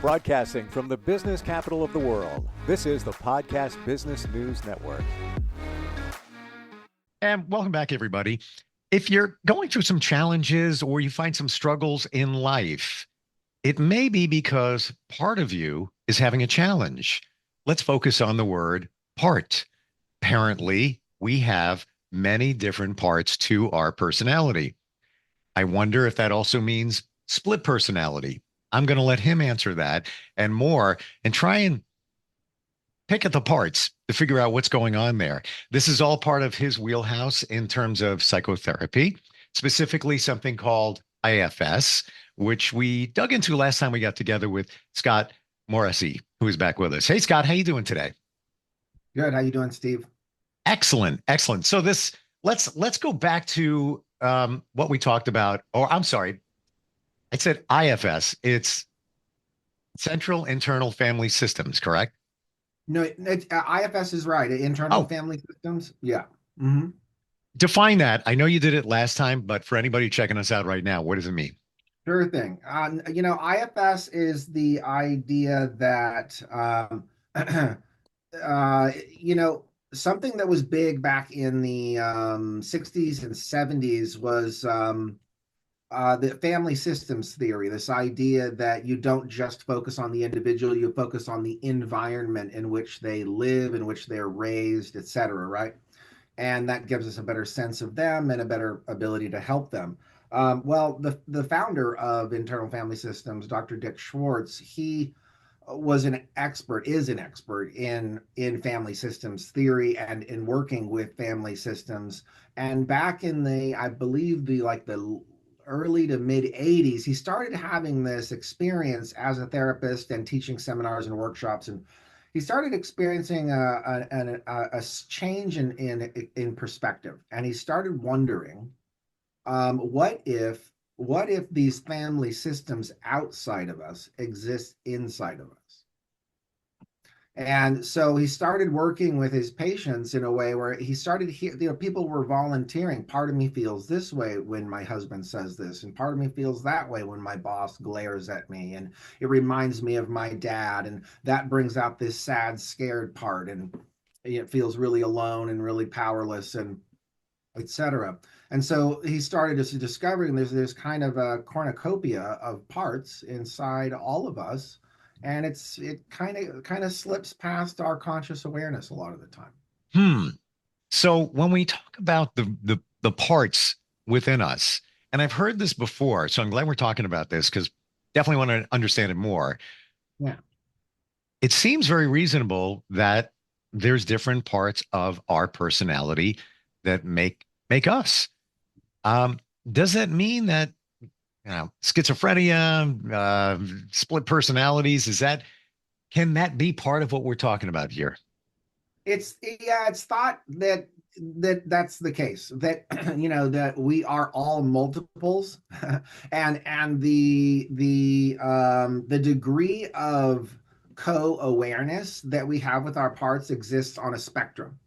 Broadcasting from the business capital of the world, this is the Podcast Business News Network. And welcome back, everybody. If you're going through some challenges or you find some struggles in life, it may be because part of you is having a challenge. Let's focus on the word part. Apparently, we have many different parts to our personality. I wonder if that also means split personality. I'm going to let him answer that and more and try and pick at the parts to figure out what's going on there. This is all part of his wheelhouse in terms of psychotherapy, specifically something called IFS, which we dug into last time we got together with Scott Moresi, who is back with us. Hey, Scott, how you doing today? Good. How you doing, Steve? Excellent, excellent. So let's go back to what we talked about. Or I'm sorry, I said IFS. It's Central Internal Family Systems, correct? No, IFS is right. Internal family systems. Yeah. Mm-hmm. Define that. I know you did it last time, but for anybody checking us out right now, what does it mean? Sure thing. IFS is the idea that, something that was big back in the 60s and 70s was the family systems theory, this idea that you don't just focus on the individual, you focus on the environment in which they live, in which they're raised, etc., right? And that gives us a better sense of them and a better ability to help them. The founder of internal family systems, Dr. Dick Schwartz, he is an expert in family systems theory and in working with family systems. And back in I believe the early to mid 80s, he started having this experience as a therapist and teaching seminars and workshops, and he started experiencing a change in perspective, and he started wondering, what if these family systems outside of us exist inside of us? And so he started working with his patients in a way where he started people were volunteering. Part of me feels this way when my husband says this, and part of me feels that way when my boss glares at me, and it reminds me of my dad, and that brings out this sad, scared part, and it feels really alone and really powerless, and etc. And so he started just discovering there's kind of a cornucopia of parts inside all of us, and it kind of slips past our conscious awareness a lot of the time. So when we talk about the parts within us, and I've heard this before, so I'm glad we're talking about this because definitely want to understand it more. Yeah. It seems very reasonable that there's different parts of our personality that make us. Does that mean that schizophrenia, split personalities, can that be part of what we're talking about here? It's thought that's the case, that that we are all multiples, and the degree of co-awareness that we have with our parts exists on a spectrum.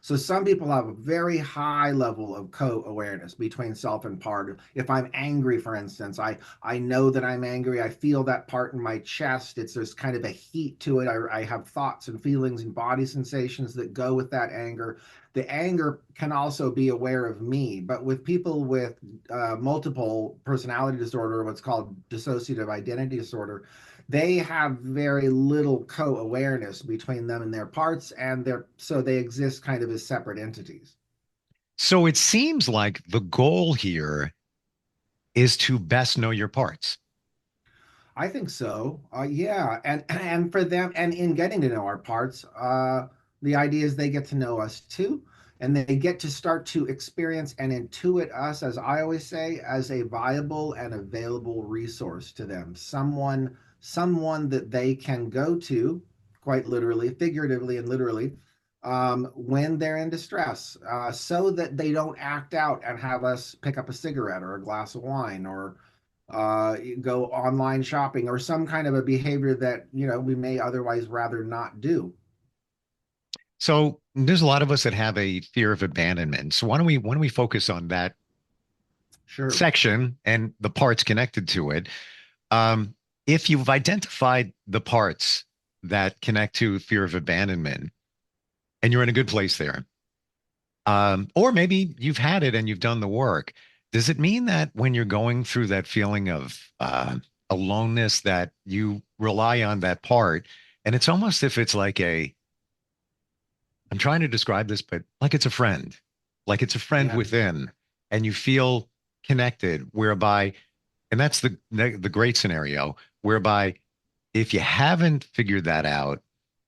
So some people have a very high level of co-awareness between self and part. If I'm angry, for instance, I know that I'm angry. I feel that part in my chest. There's kind of a heat to it. I have thoughts and feelings and body sensations that go with that anger. The anger can also be aware of me. But with people with multiple personality disorder, what's called dissociative identity disorder, they have very little co-awareness between them and their parts, and so they exist kind of as separate entities. So it seems like the goal here is to best know your parts. I think so. Yeah, and for them, and in getting to know our parts, the idea is they get to know us too, and they get to start to experience and intuit us, as I always say, as a viable and available resource to them. Someone that they can go to, quite literally, figuratively, and literally, when they're in distress, so that they don't act out and have us pick up a cigarette or a glass of wine, or go online shopping, or some kind of a behavior that we may otherwise rather not do. So there's a lot of us that have a fear of abandonment. So why don't we focus on that Sure. section and the parts connected to it? if you've identified the parts that connect to fear of abandonment and you're in a good place there, or maybe you've had it and you've done the work, does it mean that when you're going through that feeling of aloneness that you rely on that part? And it's almost if it's like I'm trying to describe this, but like it's a friend Yeah. within, and you feel connected, whereby, and that's the great scenario, whereby if you haven't figured that out,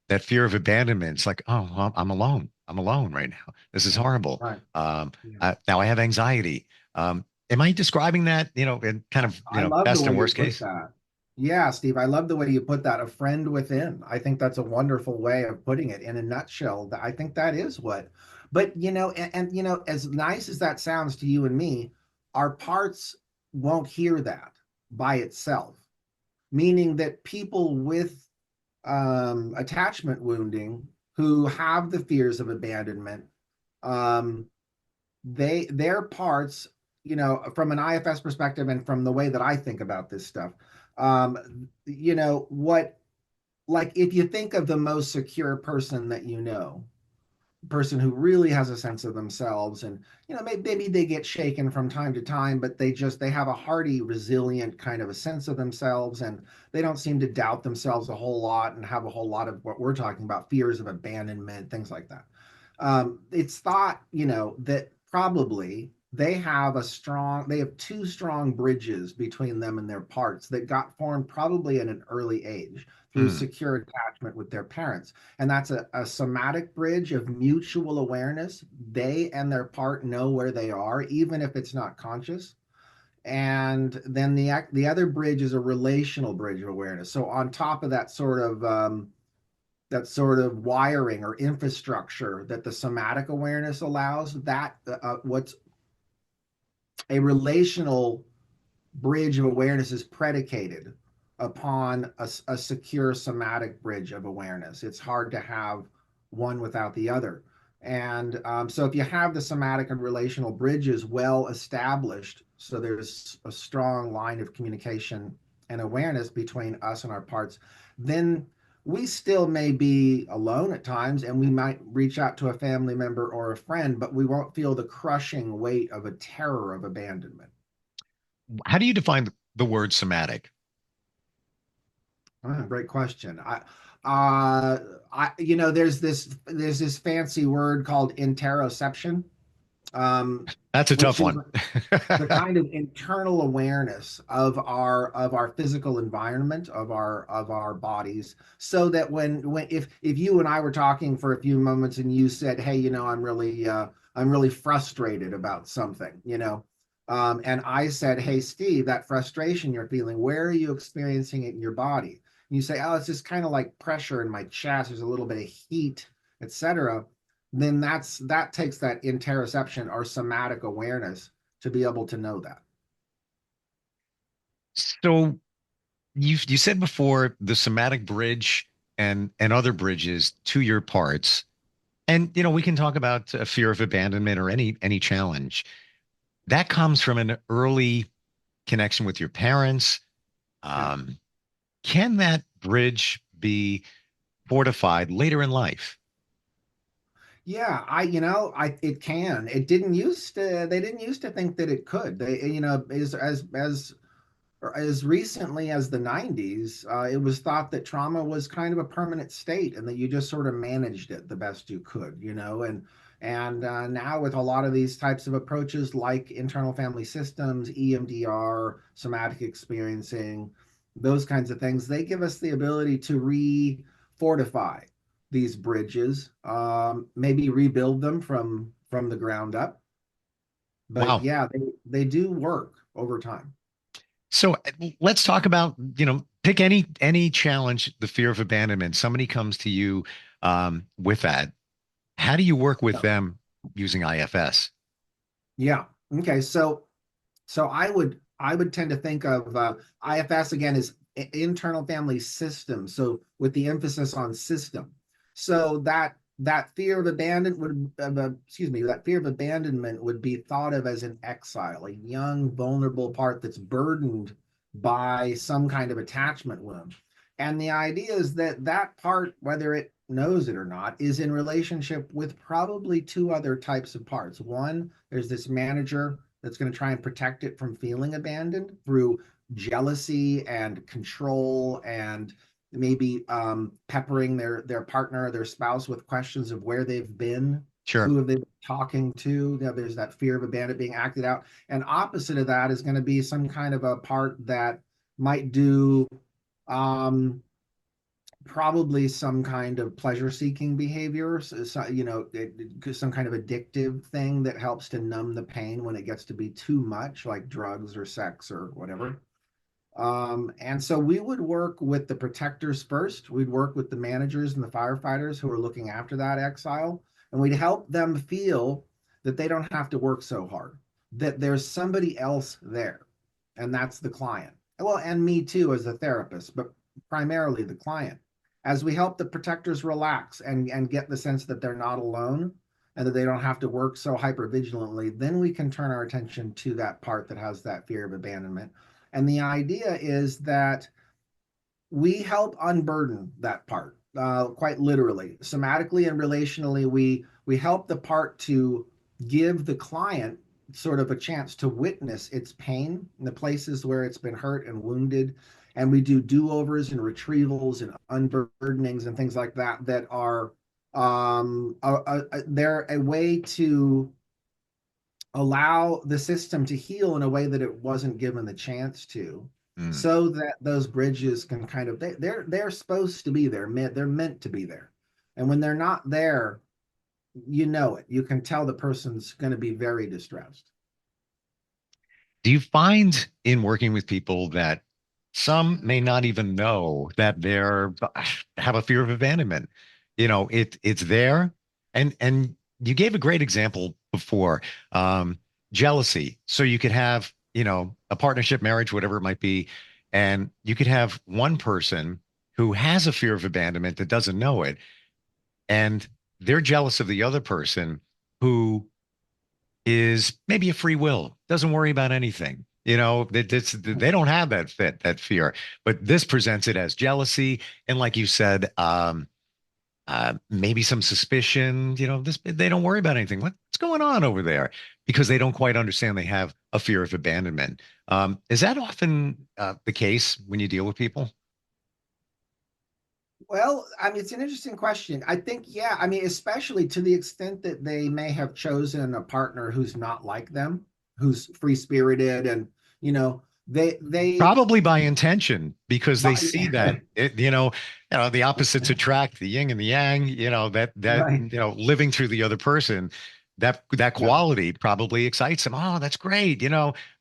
that fear of abandonment, it's like, oh, well, I'm alone. I'm alone right now. This is Yeah. horrible. Right. Yeah. Now I have anxiety. Am I describing that, in kind of, I love the best way and you worst put case? that. Yeah, Steve, I love the way you put that. A friend within. I think that's a wonderful way of putting it in a nutshell. I think that is what. But as nice as that sounds to you and me, our parts won't hear that by itself. Meaning that people with attachment wounding who have the fears of abandonment, um, their parts, from an IFS perspective and from the way that I think about this stuff, what, like, if you think of the most secure person that person who really has a sense of themselves, and maybe they get shaken from time to time, but they have a hardy, resilient kind of a sense of themselves, and they don't seem to doubt themselves a whole lot and have a whole lot of what we're talking about, fears of abandonment, things like that. It's thought, that probably they have two strong bridges between them and their parts that got formed probably at an early age through Hmm. secure attachment with their parents. And that's a somatic bridge of mutual awareness. They and their part know where they are, even if it's not conscious. And then the other bridge is a relational bridge of awareness. So on top of that sort of wiring or infrastructure that the somatic awareness allows, that what's a relational bridge of awareness is predicated upon a secure somatic bridge of awareness. It's hard to have one without the other. And so if you have the somatic and relational bridges well established, so there's a strong line of communication and awareness between us and our parts, then we still may be alone at times and we might reach out to a family member or a friend, but we won't feel the crushing weight of a terror of abandonment. How do you define the word somatic? Great question. Uh, there's this fancy word called interoception, That's a tough which is one. the kind of internal awareness of our physical environment, of our bodies, so that when if you and I were talking for a few moments and you said, hey, I'm really frustrated about something, and I said, hey, Steve, that frustration you're feeling, where are you experiencing it in your body? And you say, oh, it's just kind of like pressure in my chest, there's a little bit of heat, etc. Then that takes that interoception or somatic awareness to be able to know that. So you said before the somatic bridge and other bridges to your parts. And we can talk about a fear of abandonment or any challenge. That comes from an early connection with your parents. Yeah. Um, can that bridge be fortified later in life? Yeah, it can. They didn't used to think that it could. They, as recently as the 90s, it was thought that trauma was kind of a permanent state and that you just sort of managed it the best you could, and now with a lot of these types of approaches like internal family systems, EMDR, somatic experiencing, those kinds of things, they give us the ability to re-fortify these bridges, maybe rebuild them from the ground up. But Wow. yeah, they do work over time. So let's talk about, pick any challenge, the fear of abandonment. Somebody comes to you with that. How do you work with them using IFS? Yeah. Okay. So I would tend to think of IFS again as internal family system. So with the emphasis on system. So that fear of abandonment that fear of abandonment would be thought of as an exile, a young, vulnerable part that's burdened by some kind of attachment wound. And the idea is that that part, whether it knows it or not, is in relationship with probably two other types of parts. One, there's this manager that's going to try and protect it from feeling abandoned through jealousy and control, and maybe peppering their partner, their spouse, with questions of where they've been, Sure. who have they been talking to. You know, there's that fear of abandonment being acted out. And opposite of that is going to be some kind of a part that might do um, probably some kind of pleasure-seeking behavior, so, you know, some kind of addictive thing that helps to numb the pain when it gets to be too much, like drugs or sex or whatever. And so we would work with the protectors first. We'd work with the managers and the firefighters who are looking after that exile, and we'd help them feel that they don't have to work so hard, that there's somebody else there, and that's the client. Well, and me too as a therapist, but primarily the client. As we help the protectors relax and get the sense that they're not alone and that they don't have to work so hyper vigilantly, then we can turn our attention to that part that has that fear of abandonment. And the idea is that we help unburden that part, quite literally, somatically and relationally. We help the part to give the client sort of a chance to witness its pain in the places where it's been hurt and wounded. And we do do-overs and retrievals and unburdenings and things like that that are they're a way to allow the system to heal in a way that it wasn't given the chance to, Mm. so that those bridges can kind of they're supposed to be there, they're meant to be there. And when they're not there, you know it, you can tell the person's going to be very distressed. Do you find in working with people that some may not even know that they're have a fear of abandonment? You know, it's there, and you gave a great example before, jealousy. So you could have, you know, a partnership, marriage, whatever it might be, and you could have one person who has a fear of abandonment that doesn't know it, and they're jealous of the other person who is maybe a free will, doesn't worry about anything. You know, they don't have that fear, but this presents it as jealousy. And like you said, maybe some suspicion, you know, this, they don't worry about anything. What's going on over there? Because they don't quite understand they have a fear of abandonment. Is that often the case when you deal with people? Well, I mean, it's an interesting question. I think, yeah, I mean, especially to the extent that they may have chosen a partner who's not like them, who's free spirited, and you know, they Probably by intention, because they but see that it, the opposites attract, the yin and the yang, right, living through the other person, that yeah, quality probably excites them. Oh, that's great,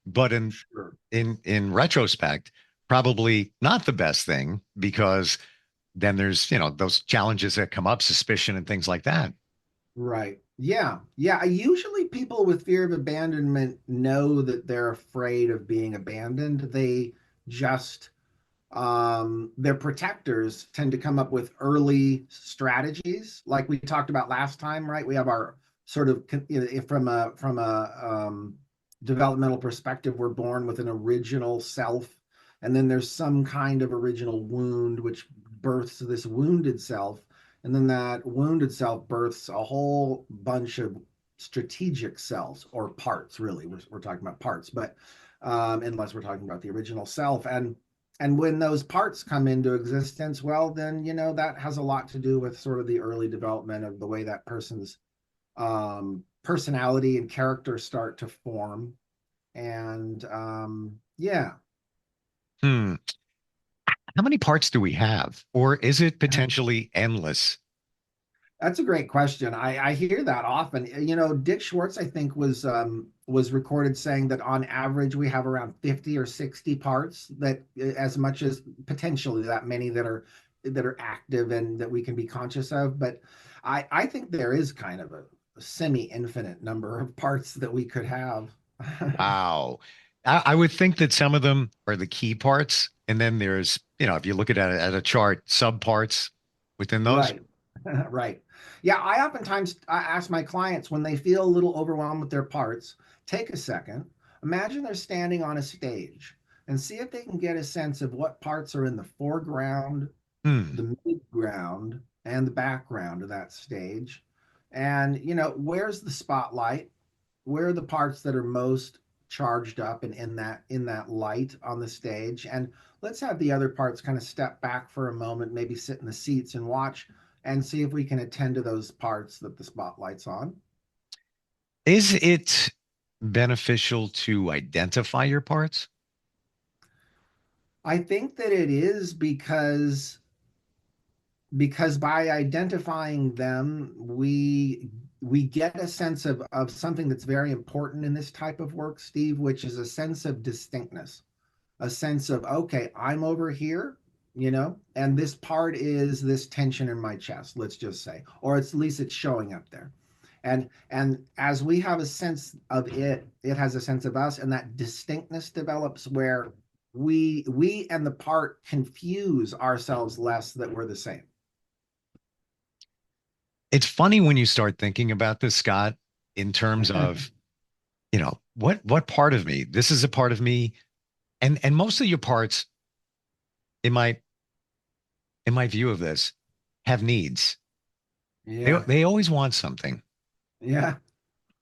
but in sure. in in retrospect, probably not the best thing, because then there's, those challenges that come up, suspicion and things like that. Right. Yeah. Yeah. Usually people with fear of abandonment know that they're afraid of being abandoned. They just, their protectors tend to come up with early strategies, like we talked about last time, right? We have our sort of, from a developmental perspective, we're born with an original self, and then there's some kind of original wound which births this wounded self, and then that wounded self births a whole bunch of strategic selves or parts. Really, we're talking about parts, but unless we're talking about the original self. And when those parts come into existence, well, then, that has a lot to do with sort of the early development of the way that person's personality and character start to form. And yeah, Hmm. How many parts do we have? Or is it potentially endless? that's a great question. I hear that often. Dick Schwartz, I think, was recorded saying that on average we have around 50 or 60 parts, that as much as potentially that many that are active and that we can be conscious of. But I think there is kind of a semi-infinite number of parts that we could have. Wow. I would think that some of them are the key parts. And then there's, if you look at a chart, subparts within those. Right. Right. Yeah, I ask my clients when they feel a little overwhelmed with their parts, take a second. Imagine they're standing on a stage and see if they can get a sense of what parts are in the foreground, Hmm. the midground, and the background of that stage. And, where's the spotlight? Where are the parts that are most charged up and in that light on the stage? And let's have the other parts kind of step back for a moment, maybe sit in the seats and watch and see if we can attend to those parts that the spotlight's on. Is it beneficial to identify your parts? I think that it is because by identifying them, we get a sense of something that's very important in this type of work, Steve, which is a sense of distinctness, a sense of, okay, I'm over here, and this part is this tension in my chest, let's just say, or at least it's showing up there. And as we have a sense of it, it has a sense of us, and that distinctness develops where we and the part confuse ourselves less that we're the same. It's funny when you start thinking about this, Scott, in terms of, what part of me, this is a part of me, and most of your parts in my view of this have needs. They Yeah, they always want something. yeah,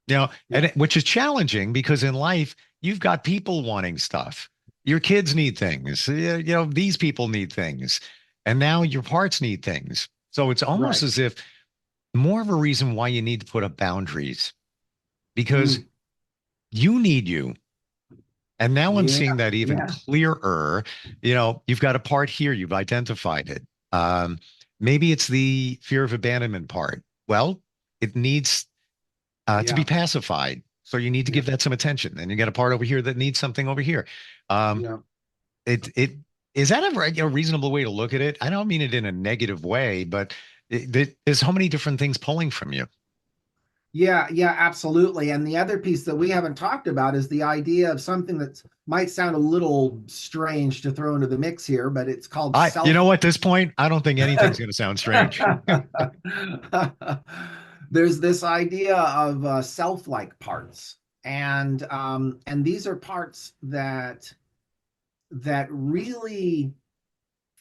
And yeah, which is challenging because in life, you've got people wanting stuff. Your kids need things. These people need things. And now your parts need things. So it's almost right. as if more of a reason why you need to put up boundaries because Mm, you need you. And now I'm yeah, seeing that even yeah, clearer. You've got a part here, you've identified it. Maybe it's the fear of abandonment part. Well, it needs to be yeah, pacified. So you need to yeah, give that some attention. And you got a part over here that needs something over here. Um, yeah. it is that a reasonable way to look at it? I don't mean it in a negative way, but there's so many different things pulling from you. Yeah, yeah, absolutely. And the other piece that we haven't talked about is the idea of something that might sound a little strange to throw into the mix here, but it's called You self. know, at this point, I don't think anything's going to sound strange. There's this idea of self-like parts, and these are parts that really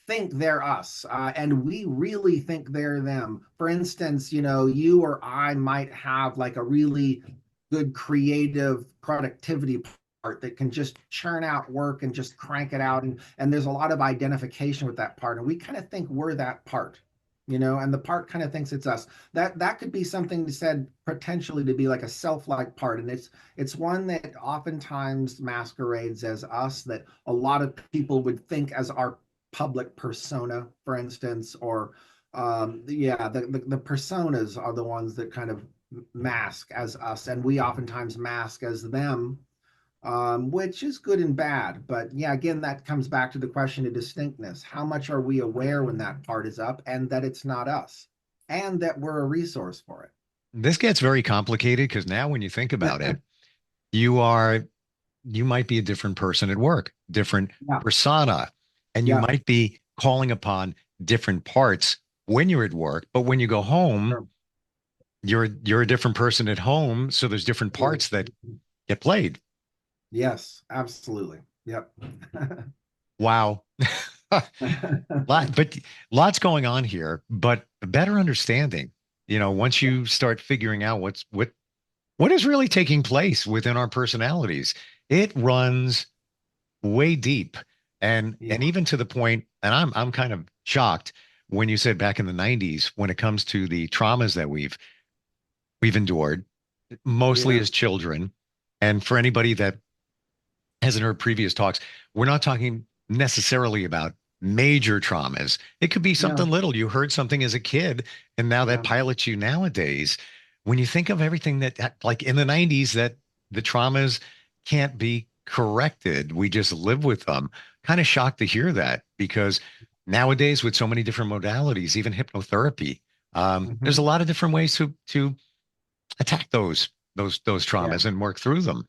think they're us, and we really think they're them. For instance, you or I might have like a really good creative productivity part that can just churn out work and just crank it out. And there's a lot of identification with that part. And we kind of think we're that part, and the part kind of thinks it's us. That could be something said potentially to be like a self-like part. And it's one that oftentimes masquerades as us, that a lot of people would think as our public persona, for instance, or yeah, the personas are the ones that kind of mask as us, and we oftentimes mask as them, which is good and bad. But yeah, again, that comes back to the question of distinctness. How much are we aware when that part is up and that it's not us, and that we're a resource for it? This gets very complicated because now when you think about it, you are you might be a different person at work, different Yeah, persona, and you yeah, might be calling upon different parts when you're at work, but when you go home, sure. you're a different person at home, so there's different parts that get played. Yes, absolutely. Yep. Wow. But lots going on here, but a better understanding, once you start figuring out what is really taking place within our personalities, it runs way deep. And Yeah, even to the point, and I'm kind of shocked when you said back in the 90s, when it comes to the traumas that we've endured, mostly yeah, as children. And for anybody that hasn't heard previous talks, we're not talking necessarily about major traumas. It could be something no, little. You heard something as a kid, and now that yeah. pilots you nowadays. When you think of everything that, like in the 90s, that the traumas can't be corrected, we just live with them. Kind of shocked to hear that because nowadays, with so many different modalities, even hypnotherapy, there's a Mhm. lot of different ways to attack those Yeah. traumas and work through them.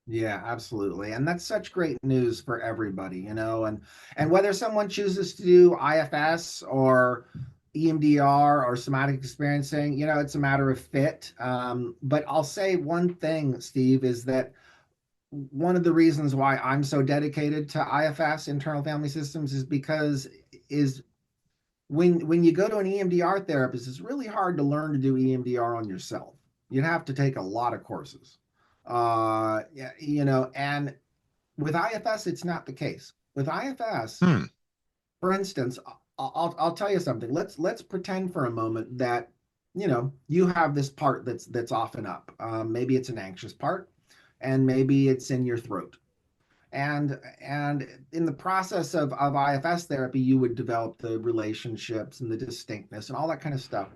Yeah, absolutely. And that's such great news for everybody, and whether someone chooses to do IFS or EMDR or somatic experiencing, it's a matter of fit. But I'll say one thing, Steve, is that one of the reasons why I'm so dedicated to IFS, internal family systems, is because is when you go to an EMDR therapist, it's really hard to learn to do EMDR on yourself. You'd have to take a lot of courses. And with IFS, it's not the case. With IFS, Hmm. for instance, I'll tell you something. Let's pretend for a moment that you have this part that's off and up. Maybe it's an anxious part, and maybe it's in your throat. And in the process of IFS therapy, you would develop the relationships and the distinctness and all that kind of stuff.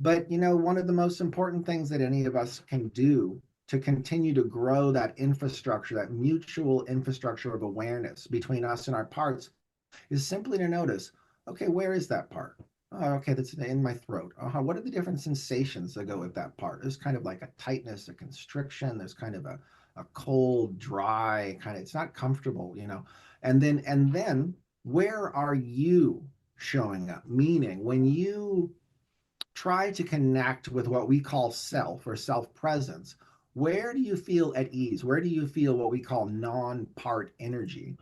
But one of the most important things that any of us can do to continue to grow that infrastructure, that mutual infrastructure of awareness between us and our parts, is simply to notice, okay, where is that part? Oh, okay, that's in my throat. What are the different sensations that go with that part? There's kind of like a tightness, a constriction. There's kind of a cold, dry kind of. It's not comfortable. And then where are you showing up? Meaning, when you try to connect with what we call self or self presence, where do you feel at ease? Where do you feel what we call non-part energy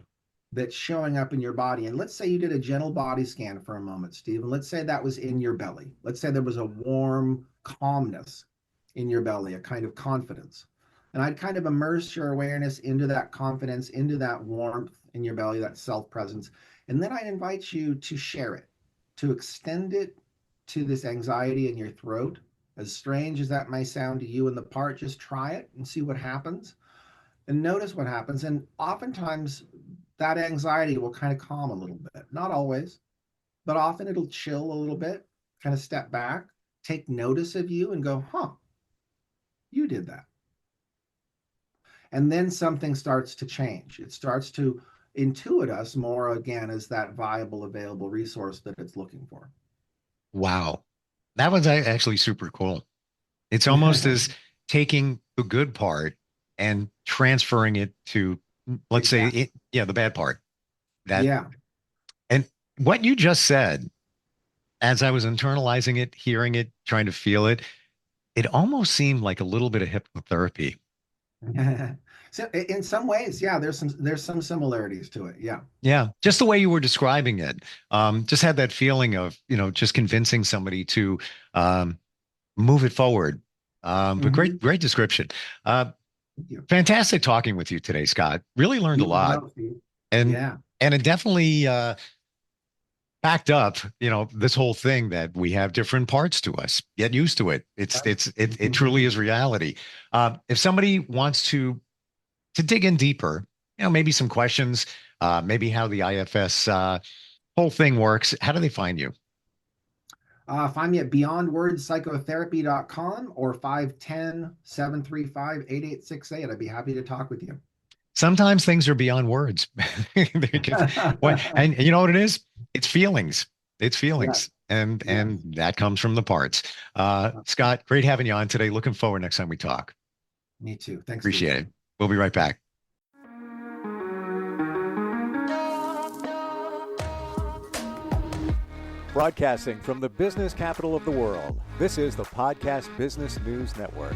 that's showing up in your body? And let's say you did a gentle body scan for a moment, Steve, and let's say that was in your belly. Let's say there was a warm calmness in your belly, a kind of confidence. And I'd kind of immerse your awareness into that confidence, into that warmth in your belly, that self-presence. And then I'd invite you to share it, to extend it to this anxiety in your throat. As strange as that may sound to you in the part, just try it and see what happens and notice what happens. And oftentimes that anxiety will kind of calm a little bit. Not always, but often it'll chill a little bit, kind of step back, take notice of you and go, huh, you did that. And then something starts to change. It starts to intuit us more again as that viable, available resource that it's looking for. Wow. That was actually super cool. It's almost as taking the good part and transferring it to, let's say, Exactly. the bad part. That Yeah. and what you just said, as I was internalizing it, hearing it, trying to feel it, it almost seemed like a little bit of hypnotherapy. So in some ways, yeah, there's some similarities to it. Yeah. Yeah, just the way you were describing it, just had that feeling of, just convincing somebody to um, move it forward. But Mm-hmm. great description. Uh, Thank you. Fantastic talking with you today, Scott. Really learned a You as lot, well, Steve. and Yeah. and it definitely backed up, this whole thing that we have different parts to us. Get used to it. It truly is reality. If somebody wants to dig in deeper, maybe some questions, maybe how the IFS whole thing works, how do they find you? Find me at beyondwordspsychotherapy.com or 510-735-8868. I'd be happy to talk with you. Sometimes things are beyond words. And you know what it is? It's feelings. It's Yeah. feelings. And Yeah. that comes from the parts. Scott, great having you on today. Looking forward next time we talk. Me too. Thanks, Steve. Appreciate it. We'll be right back. Broadcasting from the business capital of the world, this is the Podcast Business News Network.